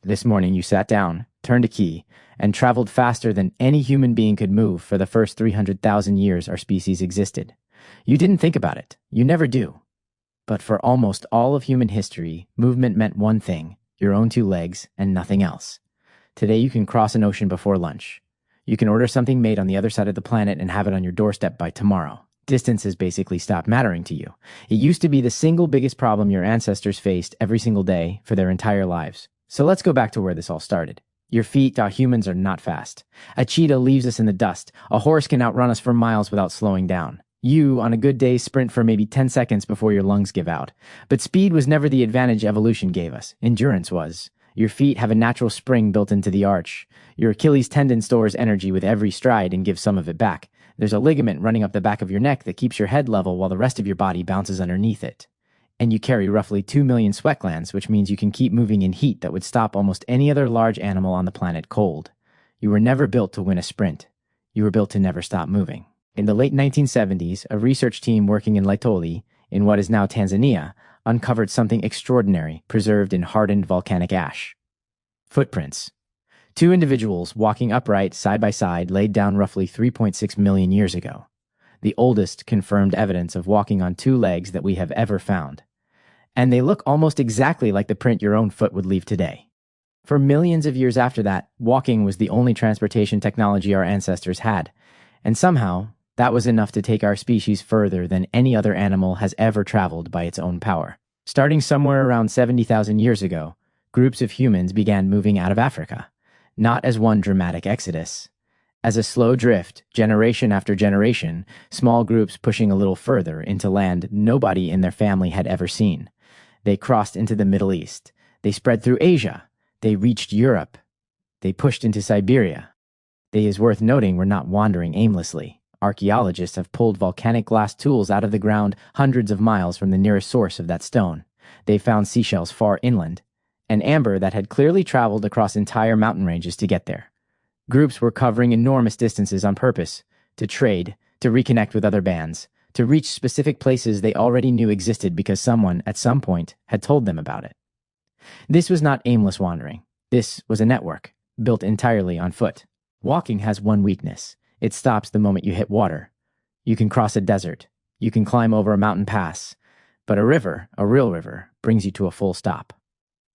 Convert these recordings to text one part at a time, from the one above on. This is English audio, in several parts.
This morning you sat down, turned a key, and traveled faster than any human being could move for the first 300,000 years our species existed. You didn't think about it. You never do. But for almost all of human history, movement meant one thing: your own two legs and nothing else. Today you can cross an ocean before lunch. You can order something made on the other side of the planet and have it on your doorstep by tomorrow. Distance has basically stopped mattering to you. It used to be the single biggest problem your ancestors faced every single day for their entire lives. So let's go back to where this all started. Your feet taught humans are not fast. A cheetah leaves us in the dust. A horse can outrun us for miles without slowing down. You, on a good day, sprint for maybe 10 seconds before your lungs give out. But speed was never the advantage evolution gave us. Endurance was. Your feet have a natural spring built into the arch. Your Achilles tendon stores energy with every stride and gives some of it back. There's a ligament running up the back of your neck that keeps your head level while the rest of your body bounces underneath it. And you carry roughly 2 million sweat glands, which means you can keep moving in heat that would stop almost any other large animal on the planet cold. You were never built to win a sprint. You were built to never stop moving. In the late 1970s, a research team working in Laetoli, in what is now Tanzania, uncovered something extraordinary preserved in hardened volcanic ash. Footprints. Two individuals walking upright side by side laid down roughly 3.6 million years ago. The oldest confirmed evidence of walking on two legs that we have ever found. And they look almost exactly like the print your own foot would leave today. For millions of years after that, walking was the only transportation technology our ancestors had. And somehow, that was enough to take our species further than any other animal has ever traveled by its own power. Starting somewhere around 70,000 years ago, groups of humans began moving out of Africa, not as one dramatic exodus. As a slow drift, generation after generation, small groups pushing a little further into land nobody in their family had ever seen. They crossed into the Middle East. They spread through Asia. They reached Europe. They pushed into Siberia. They, is worth noting, were not wandering aimlessly. Archaeologists have pulled volcanic glass tools out of the ground hundreds of miles from the nearest source of that stone. They found seashells far inland, and amber that had clearly traveled across entire mountain ranges to get there. Groups were covering enormous distances on purpose, to trade, to reconnect with other bands, to reach specific places they already knew existed because someone, at some point, had told them about it. This was not aimless wandering. This was a network, built entirely on foot. Walking has one weakness. It stops the moment you hit water. You can cross a desert. You can climb over a mountain pass. But a river, a real river, brings you to a full stop.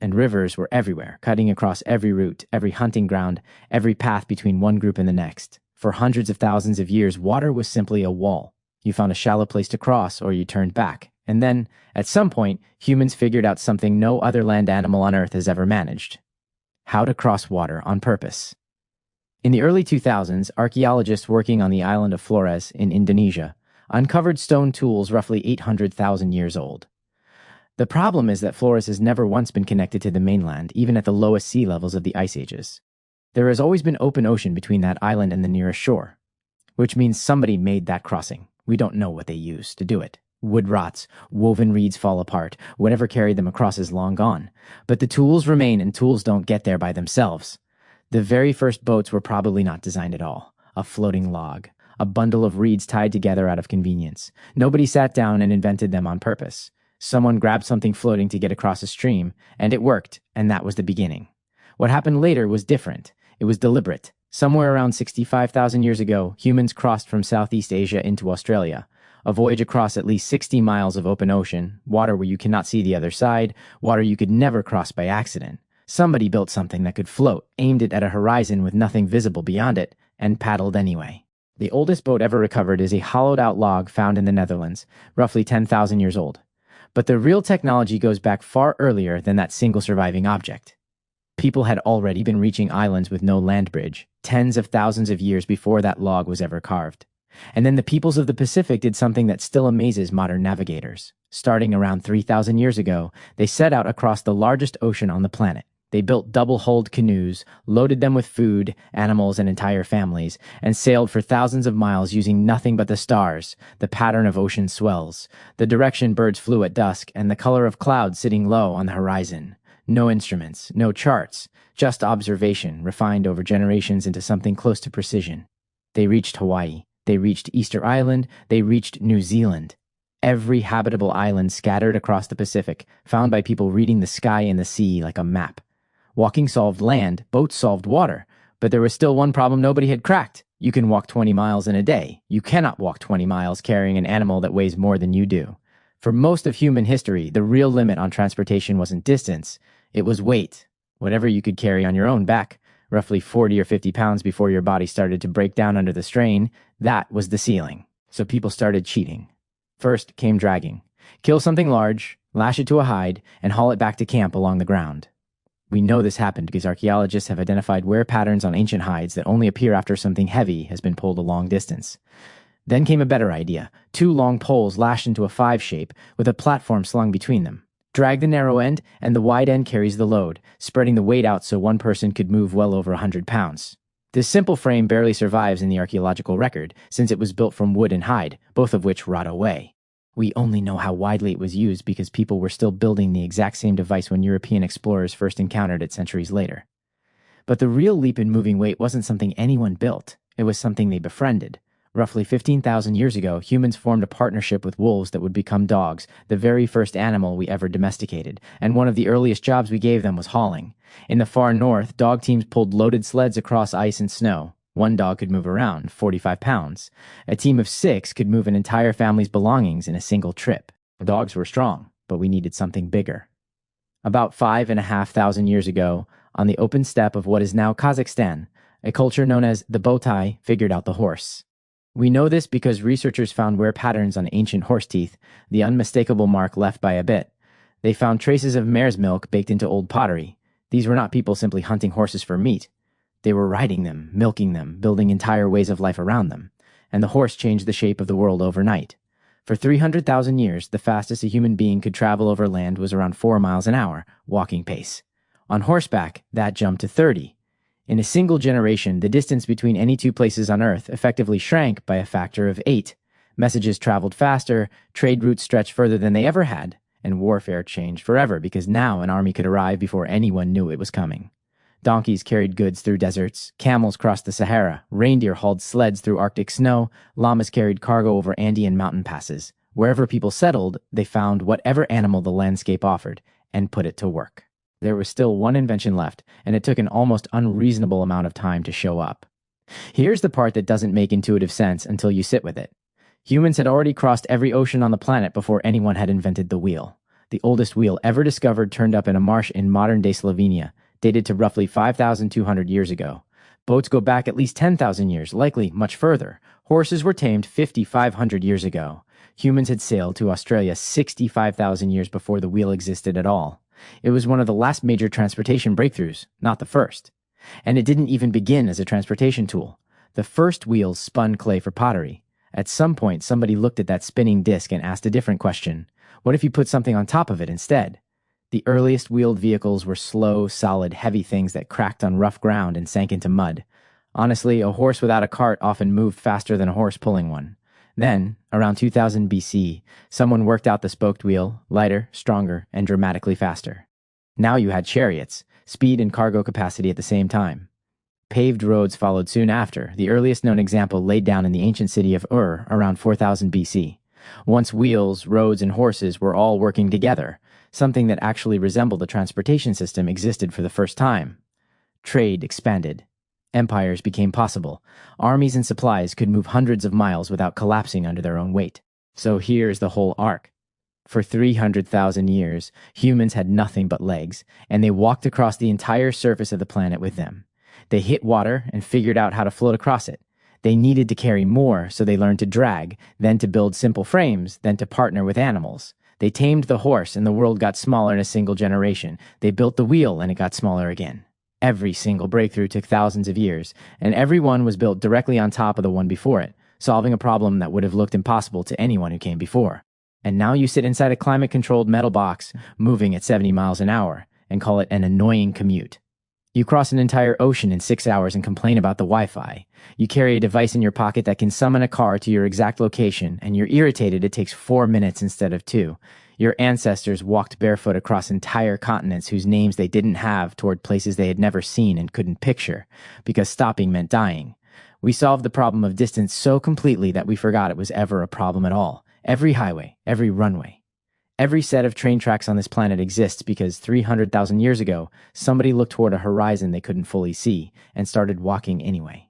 And rivers were everywhere, cutting across every route, every hunting ground, every path between one group and the next. For hundreds of thousands of years, water was simply a wall. You found a shallow place to cross, or you turned back. And then, at some point, humans figured out something no other land animal on Earth has ever managed: how to cross water on purpose. In the early 2000s, archaeologists working on the island of Flores in Indonesia uncovered stone tools roughly 800,000 years old. The problem is that Flores has never once been connected to the mainland, even at the lowest sea levels of the ice ages. There has always been open ocean between that island and the nearest shore, which means somebody made that crossing. We don't know what they used to do it. Wood rots, woven reeds fall apart, whatever carried them across is long gone. But the tools remain, and tools don't get there by themselves. The very first boats were probably not designed at all. A floating log, a bundle of reeds tied together out of convenience. Nobody sat down and invented them on purpose. Someone grabbed something floating to get across a stream, and it worked, and that was the beginning. What happened later was different. It was deliberate. Somewhere around 65,000 years ago, humans crossed from Southeast Asia into Australia. A voyage across at least 60 miles of open ocean, water where you cannot see the other side, water you could never cross by accident. Somebody built something that could float, aimed it at a horizon with nothing visible beyond it, and paddled anyway. The oldest boat ever recovered is a hollowed-out log found in the Netherlands, roughly 10,000 years old. But the real technology goes back far earlier than that single surviving object. People had already been reaching islands with no land bridge, tens of thousands of years before that log was ever carved. And then the peoples of the Pacific did something that still amazes modern navigators. Starting around 3,000 years ago, they set out across the largest ocean on the planet. They built double-hulled canoes, loaded them with food, animals, and entire families, and sailed for thousands of miles using nothing but the stars, the pattern of ocean swells, the direction birds flew at dusk, and the color of clouds sitting low on the horizon. No instruments, no charts, just observation refined over generations into something close to precision. They reached Hawaii. They reached Easter Island. They reached New Zealand. Every habitable island scattered across the Pacific, found by people reading the sky and the sea like a map. Walking solved land, boats solved water, but there was still one problem nobody had cracked. You can walk 20 miles in a day. You cannot walk 20 miles carrying an animal that weighs more than you do. For most of human history, the real limit on transportation wasn't distance, it was weight. Whatever you could carry on your own back, roughly 40 or 50 pounds before your body started to break down under the strain, that was the ceiling. So people started cheating. First came dragging. Kill something large, lash it to a hide, and haul it back to camp along the ground. We know this happened because archaeologists have identified wear patterns on ancient hides that only appear after something heavy has been pulled a long distance. Then came a better idea. 2 long poles lashed into a 5 shape with a platform slung between them. Drag the narrow end, and the wide end carries the load, spreading the weight out so one person could move well over 100 pounds. This simple frame barely survives in the archaeological record, since it was built from wood and hide, both of which rot away. We only know how widely it was used because people were still building the exact same device when European explorers first encountered it centuries later. But the real leap in moving weight wasn't something anyone built. It was something they befriended. Roughly 15,000 years ago, humans formed a partnership with wolves that would become dogs, the very first animal we ever domesticated, and one of the earliest jobs we gave them was hauling. In the far north, dog teams pulled loaded sleds across ice and snow. One dog could move around, 45 pounds. A team of 6 could move an entire family's belongings in a single trip. Dogs were strong, but we needed something bigger. About 5,500 years ago, on the open steppe of what is now Kazakhstan, a culture known as the Botai figured out the horse. We know this because researchers found wear patterns on ancient horse teeth, the unmistakable mark left by a bit. They found traces of mare's milk baked into old pottery. These were not people simply hunting horses for meat. They were riding them, milking them, building entire ways of life around them. And the horse changed the shape of the world overnight. For 300,000 years, the fastest a human being could travel over land was around 4 miles an hour, walking pace. On horseback, that jumped to 30. In a single generation, the distance between any 2 places on Earth effectively shrank by a factor of 8. Messages traveled faster, trade routes stretched further than they ever had, and warfare changed forever because now an army could arrive before anyone knew it was coming. Donkeys carried goods through deserts, camels crossed the Sahara, reindeer hauled sleds through Arctic snow, llamas carried cargo over Andean mountain passes. Wherever people settled, they found whatever animal the landscape offered and put it to work. There was still one invention left, and it took an almost unreasonable amount of time to show up. Here's the part that doesn't make intuitive sense until you sit with it. Humans had already crossed every ocean on the planet before anyone had invented the wheel. The oldest wheel ever discovered turned up in a marsh in modern-day Slovenia, dated to roughly 5,200 years ago. Boats go back at least 10,000 years, likely much further. Horses were tamed 5,500 years ago. Humans had sailed to Australia 65,000 years before the wheel existed at all. It was one of the last major transportation breakthroughs, not the first. And it didn't even begin as a transportation tool. The first wheels spun clay for pottery. At some point, somebody looked at that spinning disc and asked a different question. What if you put something on top of it instead? The earliest wheeled vehicles were slow, solid, heavy things that cracked on rough ground and sank into mud. Honestly, a horse without a cart often moved faster than a horse pulling one. Then, around 2000 BC, someone worked out the spoked wheel, lighter, stronger, and dramatically faster. Now you had chariots, speed and cargo capacity at the same time. Paved roads followed soon after, the earliest known example laid down in the ancient city of Ur around 4000 BC. Once wheels, roads, and horses were all working together, something that actually resembled a transportation system existed for the first time. Trade expanded. Empires became possible. Armies and supplies could move hundreds of miles without collapsing under their own weight. So here's the whole arc. For 300,000 years, humans had nothing but legs, and they walked across the entire surface of the planet with them. They hit water and figured out how to float across it. They needed to carry more, so they learned to drag, then to build simple frames, then to partner with animals. They tamed the horse, and the world got smaller in a single generation. They built the wheel, and it got smaller again. Every single breakthrough took thousands of years, and every one was built directly on top of the one before it, solving a problem that would have looked impossible to anyone who came before. And now you sit inside a climate-controlled metal box, moving at 70 miles an hour, and call it an annoying commute. You cross an entire ocean in 6 hours and complain about the Wi-Fi. You carry a device in your pocket that can summon a car to your exact location, and you're irritated it takes 4 minutes instead of 2. Your ancestors walked barefoot across entire continents whose names they didn't have toward places they had never seen and couldn't picture, because stopping meant dying. We solved the problem of distance so completely that we forgot it was ever a problem at all. Every highway, every runway, Every set of train tracks on this planet exists because 300,000 years ago, somebody looked toward a horizon they couldn't fully see and started walking anyway.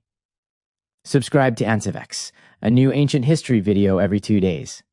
Subscribe to Ancivex, a new ancient history video every 2 days.